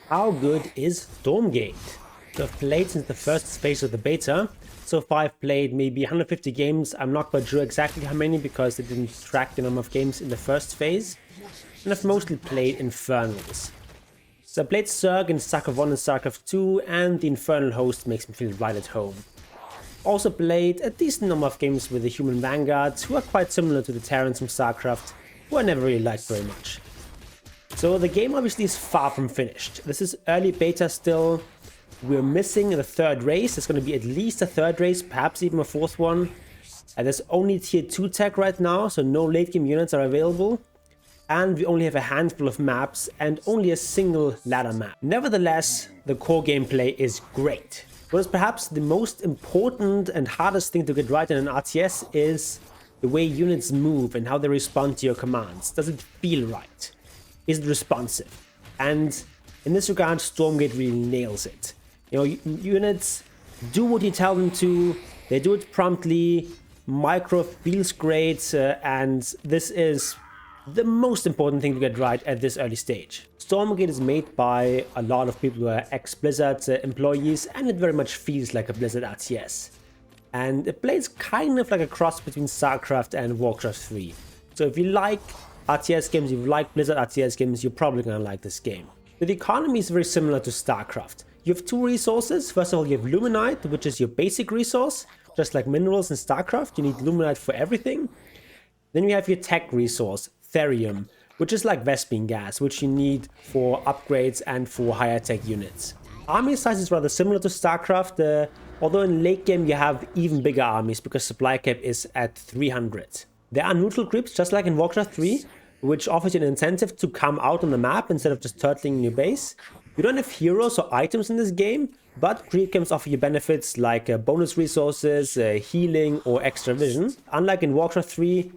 How good is Stormgate? So I've played since the first phase of the beta. So far I've played maybe 150 games. I'm not quite sure exactly how many because they didn't track the number of games in the first phase. And I've mostly played Infernals. So I played Zerg in StarCraft 1 and StarCraft 2, and the Infernal host makes me feel right at home. Also played a decent number of games with the human vanguards, who are quite similar to the Terrans from StarCraft, who I never really liked very much. So the game obviously is far from finished. This is early beta still. We're missing the third race. There's going to be at least a third race, perhaps even a fourth one. There's only tier 2 tech right now, so no late game units are available. And we only have a handful of maps and only a single ladder map. Nevertheless, the core gameplay is great. What is perhaps the most important and hardest thing to get right in an RTS is the way units move and how they respond to your commands. Does it feel right? Is it responsive? And in this regard, Stormgate really nails it. You know, units do what you tell them to, they do it promptly, micro feels great, and this is the most important thing to get right at this early stage. Stormgate is made by a lot of people who are ex-Blizzard employees, and it very much feels like a Blizzard RTS. And it plays kind of like a cross between StarCraft and Warcraft 3. So if you like RTS games, if you like Blizzard RTS games, you're probably gonna like this game. The economy is very similar to StarCraft. You have two resources. First of all, you have Luminite, which is your basic resource. Just like minerals in StarCraft, you need Luminite for everything. Then you have your tech resource, Therium, which is like Vespene gas, which you need for upgrades and for higher tech units. Army size is rather similar to StarCraft, although in late game you have even bigger armies because supply cap is at 300. There are neutral creeps, just like in Warcraft 3, which offers you an incentive to come out on the map instead of just turtling in your base. You don't have heroes or items in this game, but creep camps offer you benefits like bonus resources, healing, or extra vision. Unlike in Warcraft 3,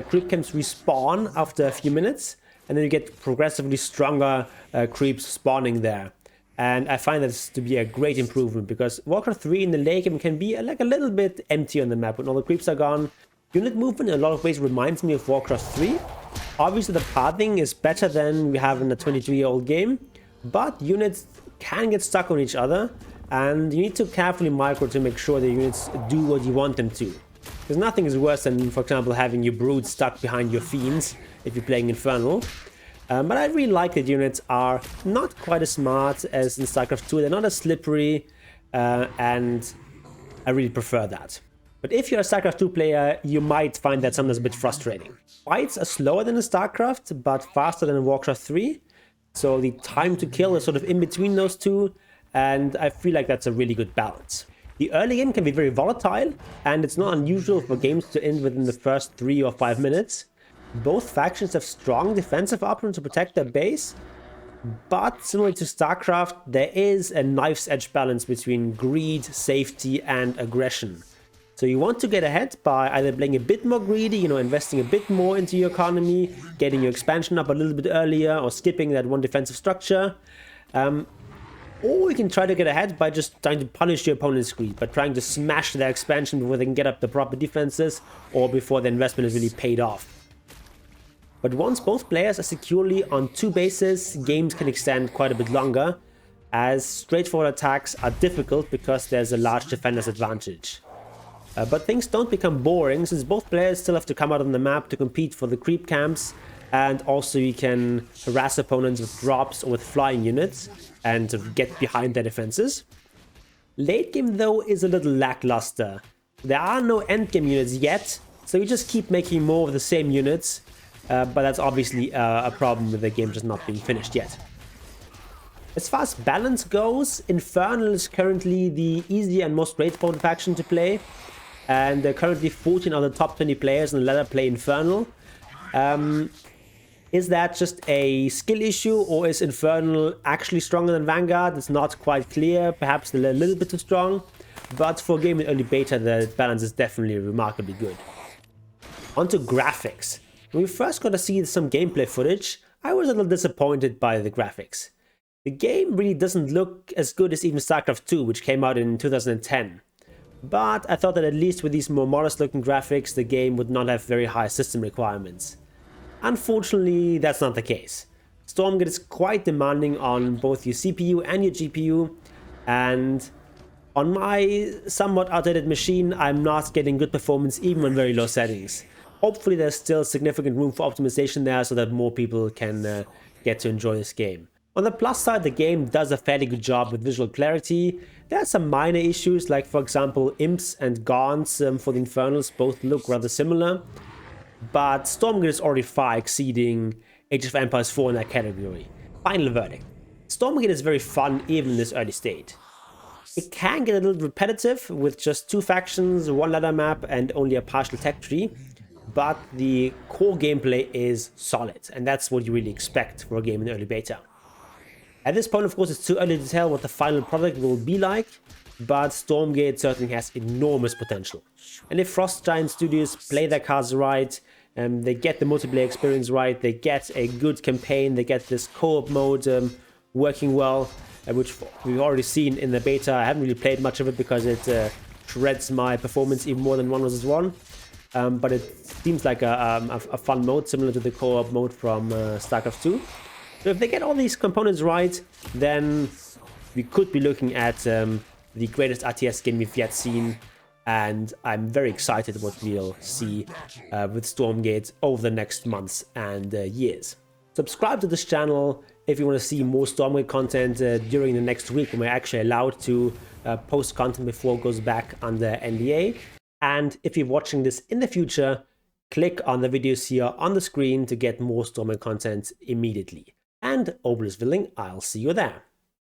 creep camps respawn after a few minutes, and then you get progressively stronger creeps spawning there. And I find this to be a great improvement because Warcraft 3 in the late game can be like a little bit empty on the map when all the creeps are gone. Unit movement in a lot of ways reminds me of Warcraft 3. Obviously the pathing is better than we have in a 23-year-old game, but units can get stuck on each other, and you need to carefully micro to make sure the units do what you want them to. Because nothing is worse than, for example, having your brood stuck behind your fiends if you're playing Infernal. But I really like that units are not quite as smart as in StarCraft 2. They're not as slippery, and I really prefer that. But if you're a StarCraft 2 player, you might find that sometimes a bit frustrating. Fights are slower than in StarCraft, but faster than in Warcraft 3. So the time to kill is sort of in between those two, and I feel like that's a really good balance. The early game can be very volatile, and it's not unusual for games to end within the first 3 or 5 minutes. Both factions have strong defensive options to protect their base, but similar to StarCraft, there is a knife's edge balance between greed, safety, and aggression. So you want to get ahead by either playing a bit more greedy, investing a bit more into your economy, getting your expansion up a little bit earlier, or skipping that one defensive structure. Or you can try to get ahead by just trying to punish your opponent's greed, by trying to smash their expansion before they can get up the proper defenses, or before the investment is really paid off. But once both players are securely on 2 bases, games can extend quite a bit longer, as straightforward attacks are difficult because there's a large defender's advantage. But things don't become boring, since both players still have to come out on the map to compete for the creep camps, and also you can harass opponents with drops or with flying units, and sort of get behind their defenses. Late game though is a little lackluster. There are no endgame units yet, so you just keep making more of the same units, but that's obviously a problem with the game just not being finished yet. As far as balance goes, Infernal is currently the easier and most straightforward faction to play. And currently 14 of the top 20 players in the ladder play Infernal. Is that just a skill issue, or is Infernal actually stronger than Vanguard? It's not quite clear. Perhaps they're a little bit too strong. But for a game in early beta, the balance is definitely remarkably good. Onto graphics. When we first got to see some gameplay footage, I was a little disappointed by the graphics. The game really doesn't look as good as even StarCraft 2, which came out in 2010. But I thought that at least with these more modest looking graphics, the game would not have very high system requirements. Unfortunately, that's not the case. Stormgate is quite demanding on both your CPU and your GPU, and on my somewhat outdated machine, I'm not getting good performance even on very low settings. Hopefully there's still significant room for optimization there so that more people can get to enjoy this game. On the plus side, the game does a fairly good job with visual clarity. There are some minor issues, like for example imps and gaunts for the Infernals both look rather similar, but Stormgate is already far exceeding Age of Empires 4 in that category. Final verdict. Stormgate is very fun even in this early state. It can get a little repetitive with just 2 factions, 1 ladder map and only a partial tech tree, but the core gameplay is solid, and that's what you really expect for a game in early beta. At this point, of course, it's too early to tell what the final product will be like, but Stormgate certainly has enormous potential. And if Frost Giant Studios play their cards right, they get the multiplayer experience right, they get a good campaign, they get this co-op mode working well, which we've already seen in the beta. I haven't really played much of it because it shreds my performance even more than 1 vs 1. But it seems like a fun mode, similar to the co-op mode from StarCraft 2. So if they get all these components right, then we could be looking at the greatest RTS game we've yet seen. And I'm very excited what we'll see with Stormgate over the next months and years. Subscribe to this channel if you want to see more Stormgate content during the next week when we're actually allowed to post content before it goes back under NDA. And if you're watching this in the future, click on the videos here on the screen to get more Stormgate content immediately. And Obelisk willing, I'll see you there.